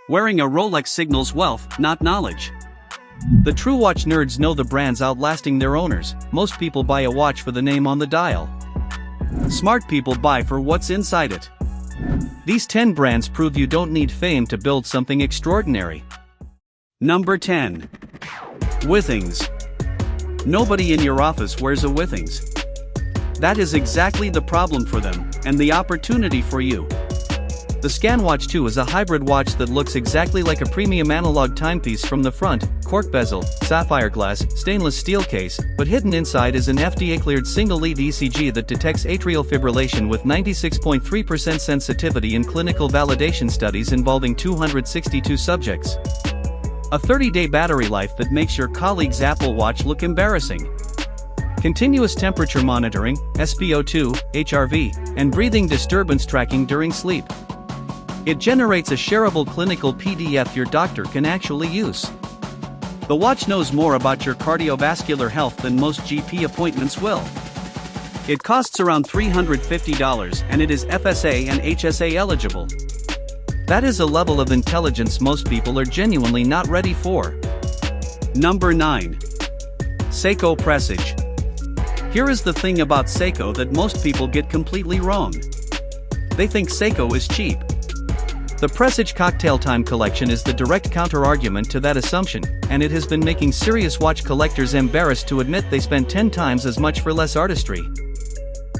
Wearing a Rolex signals wealth, not knowledge. The true watch nerds know the brands outlasting their owners. Most people buy a watch for the name on the dial. Smart people buy for what's inside it. These 10 brands prove you don't need fame to build something extraordinary. Number 10. Withings. Nobody in your office wears a Withings. That is exactly the problem for them, and the opportunity for you. The ScanWatch 2 is a hybrid watch that looks exactly like a premium analog timepiece from the front, cork bezel, sapphire glass, stainless steel case, but hidden inside is an FDA-cleared single-lead ECG that detects atrial fibrillation with 96.3% sensitivity in clinical validation studies involving 262 subjects. A 30-day battery life that makes your colleague's Apple Watch look embarrassing. Continuous temperature monitoring, SpO2, HRV, and breathing disturbance tracking during sleep. It generates a shareable clinical PDF your doctor can actually use. The watch knows more about your cardiovascular health than most GP appointments will. It costs around $350 and it is FSA and HSA eligible. That is a level of intelligence most people are genuinely not ready for. Number 9. Seiko Presage. Here is the thing about Seiko that most people get completely wrong. They think Seiko is cheap. The Presage Cocktail Time collection is the direct counter-argument to that assumption, and it has been making serious watch collectors embarrassed to admit they spend 10 times as much for less artistry.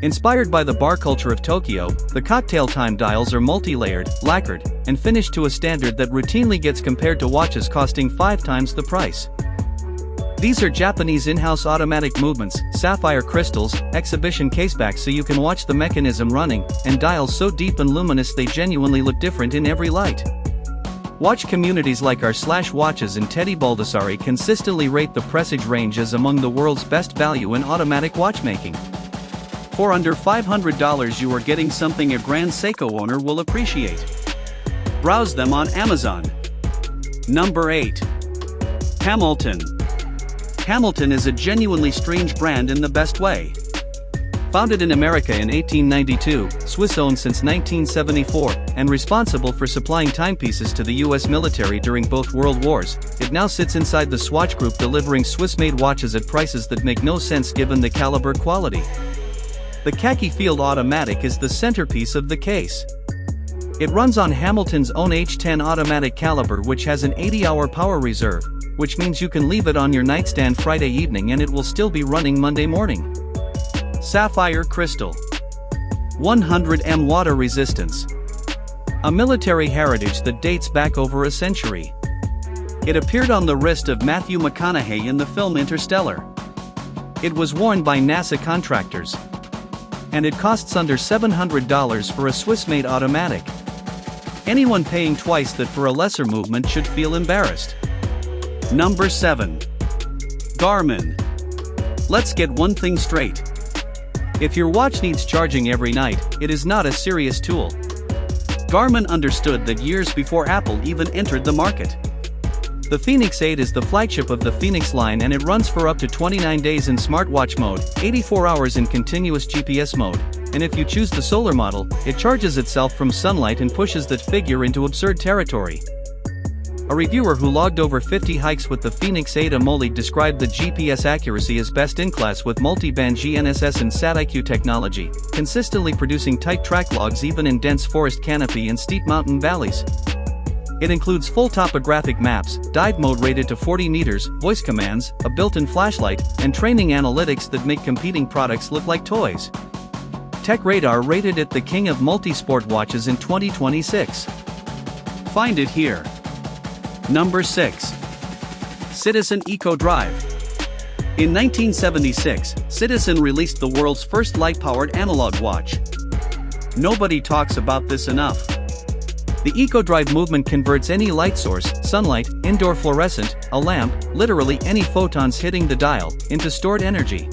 Inspired by the bar culture of Tokyo, the Cocktail Time dials are multi-layered, lacquered, and finished to a standard that routinely gets compared to watches costing 5 times the price. These are Japanese in-house automatic movements, sapphire crystals, exhibition casebacks so you can watch the mechanism running, and dials so deep and luminous they genuinely look different in every light. Watch communities like r/watches and Teddy Baldessari consistently rate the Presage range as among the world's best value in automatic watchmaking. For under $500 you are getting something a Grand Seiko owner will appreciate. Browse them on Amazon. Number 8. Hamilton. Hamilton is a genuinely strange brand in the best way. Founded in America in 1892, Swiss-owned since 1974, and responsible for supplying timepieces to the US military during both World Wars, it now sits inside the Swatch Group delivering Swiss-made watches at prices that make no sense given the caliber quality. The khaki field automatic is the centerpiece of the case. It runs on Hamilton's own H10 automatic caliber, which has an 80-hour power reserve, which means you can leave it on your nightstand Friday evening and it will still be running Monday morning. Sapphire crystal. 100 water resistance. A military heritage that dates back over a century. It appeared on the wrist of Matthew McConaughey in the film Interstellar. It was worn by NASA contractors. And it costs under $700 for a Swiss-made automatic. Anyone paying twice that for a lesser movement should feel embarrassed. Number 7. Garmin. Let's get one thing straight. If your watch needs charging every night, it is not a serious tool. Garmin understood that years before Apple even entered the market. The Fenix 8 is the flagship of the Fenix line and it runs for up to 29 days in smartwatch mode, 84 hours in continuous GPS mode, and if you choose the solar model, it charges itself from sunlight and pushes that figure into absurd territory. A reviewer who logged over 50 hikes with the Fenix 8 AMOLED described the GPS accuracy as best in class with multi-band GNSS and SAT-IQ technology, consistently producing tight track logs even in dense forest canopy and steep mountain valleys. It includes full topographic maps, dive mode rated to 40 meters, voice commands, a built-in flashlight, and training analytics that make competing products look like toys. Tech Radar rated it the king of multi-sport watches in 2026. Find it here. Number 6. Citizen Eco Drive. In 1976, Citizen released the world's first light-powered analog watch. Nobody talks about this enough. The Eco Drive movement converts any light source, sunlight, indoor fluorescent, a lamp, literally any photons hitting the dial, into stored energy.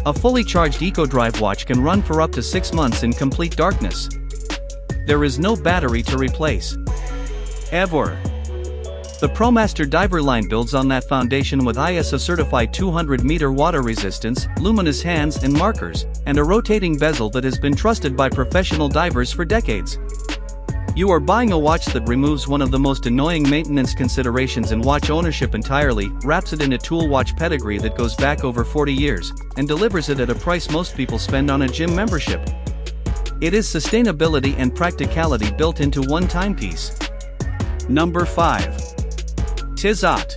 A fully charged Eco Drive watch can run for up to 6 months in complete darkness. There is no battery to replace. Ever. The ProMaster Diver line builds on that foundation with ISO-certified 200-meter water resistance, luminous hands and markers, and a rotating bezel that has been trusted by professional divers for decades. You are buying a watch that removes one of the most annoying maintenance considerations in watch ownership entirely, wraps it in a tool watch pedigree that goes back over 40 years, and delivers it at a price most people spend on a gym membership. It is sustainability and practicality built into one timepiece. Number 5. Tissot.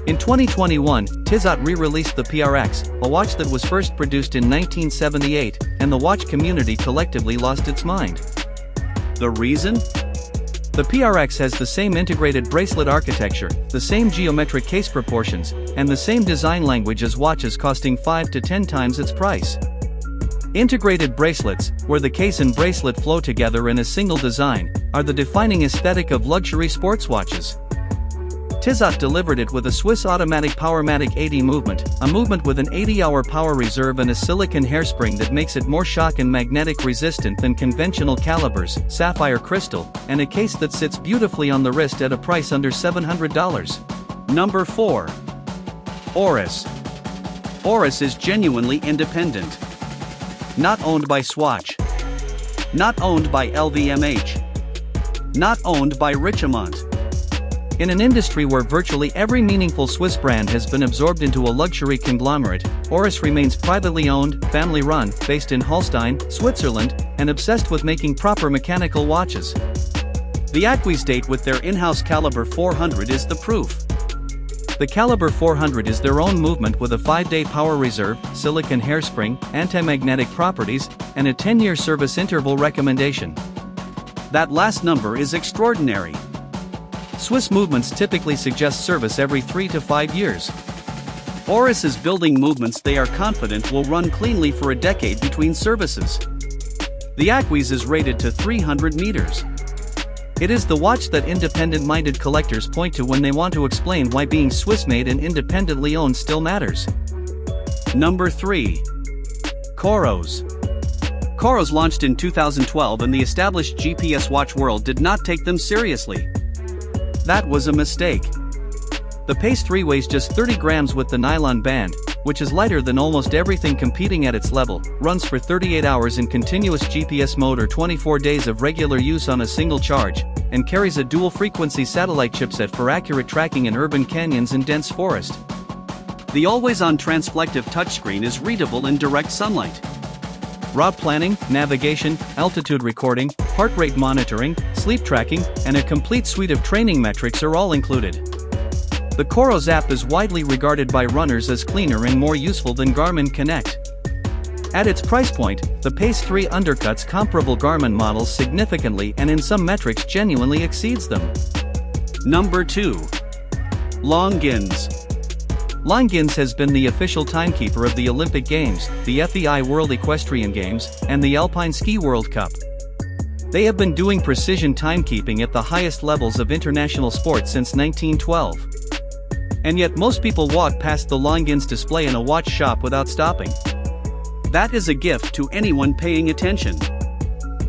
In 2021, Tissot re-released the PRX, a watch that was first produced in 1978, and the watch community collectively lost its mind. The reason? The PRX has the same integrated bracelet architecture, the same geometric case proportions, and the same design language as watches costing 5 to 10 times its price. Integrated bracelets, where the case and bracelet flow together in a single design, are the defining aesthetic of luxury sports watches. Tissot delivered it with a Swiss automatic Powermatic 80 movement, a movement with an 80-hour power reserve and a silicon hairspring that makes it more shock and magnetic resistant than conventional calibers, sapphire crystal, and a case that sits beautifully on the wrist at a price under $700. Number 4. Oris. Oris is genuinely independent. Not owned by Swatch. Not owned by LVMH. Not owned by Richemont. In an industry where virtually every meaningful Swiss brand has been absorbed into a luxury conglomerate, Oris remains privately owned, family-run, based in Holstein, Switzerland, and obsessed with making proper mechanical watches. The acquis date with their in-house Caliber 400 is the proof. The Caliber 400 is their own movement with a 5-day power reserve, silicon hairspring, anti-magnetic properties, and a 10-year service interval recommendation. That last number is extraordinary. Swiss movements typically suggest service every 3 to 5 years. Oris is building movements they are confident will run cleanly for a decade between services. The acquis is rated to 300 meters. It is the watch that independent-minded collectors point to when they want to explain why being Swiss-made and independently owned still matters. Number 3. COROS. COROS launched in 2012 and the established GPS watch world did not take them seriously. That was a mistake. The Pace 3 weighs just 30 grams with the nylon band, which is lighter than almost everything competing at its level, runs for 38 hours in continuous GPS mode or 24 days of regular use on a single charge, and carries a dual-frequency satellite chipset for accurate tracking in urban canyons and dense forest. The always-on transflective touchscreen is readable in direct sunlight. Route planning, navigation, altitude recording, heart rate monitoring, sleep tracking, and a complete suite of training metrics are all included. The COROS app is widely regarded by runners as cleaner and more useful than Garmin Connect. At its price point, the Pace 3 undercuts comparable Garmin models significantly and in some metrics genuinely exceeds them. Number 2. Longines. Longines has been the official timekeeper of the Olympic Games, the FEI World Equestrian Games, and the Alpine Ski World Cup. They have been doing precision timekeeping at the highest levels of international sport since 1912. And yet most people walk past the Longines display in a watch shop without stopping. That is a gift to anyone paying attention.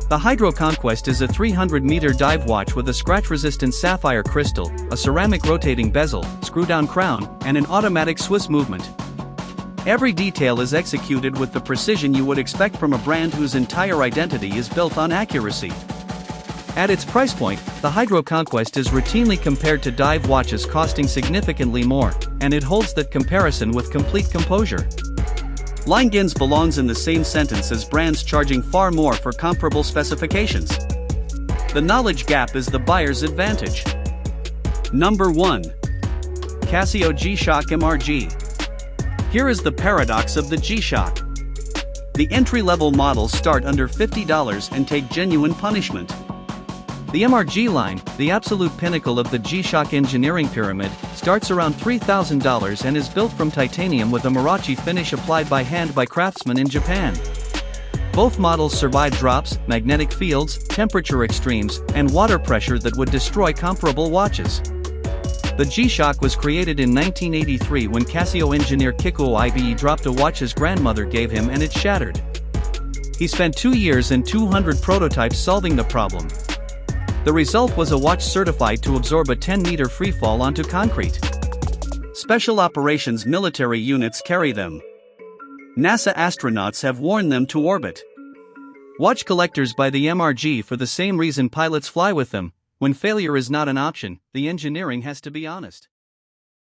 The Hydro Conquest is a 300-meter dive watch with a scratch-resistant sapphire crystal, a ceramic rotating bezel, screw-down crown, and an automatic Swiss movement. Every detail is executed with the precision you would expect from a brand whose entire identity is built on accuracy. At its price point, the Hydro Conquest is routinely compared to dive watches costing significantly more, and it holds that comparison with complete composure. Longines belongs in the same sentence as brands charging far more for comparable specifications. The knowledge gap is the buyer's advantage. Number 1. Casio G-Shock MRG. Here is the paradox of the G-Shock. The entry-level models start under $50 and take genuine punishment. The MRG line, the absolute pinnacle of the G-Shock engineering pyramid, starts around $3,000 and is built from titanium with a Marachi finish applied by hand by craftsmen in Japan. Both models survive drops, magnetic fields, temperature extremes, and water pressure that would destroy comparable watches. The G-Shock was created in 1983 when Casio engineer Kikuo Ibe dropped a watch his grandmother gave him and it shattered. He spent 2 years and 200 prototypes solving the problem. The result was a watch certified to absorb a 10-meter freefall onto concrete. Special operations military units carry them. NASA astronauts have worn them to orbit. Watch collectors buy the MRG for the same reason pilots fly with them. When failure is not an option, the engineering has to be honest.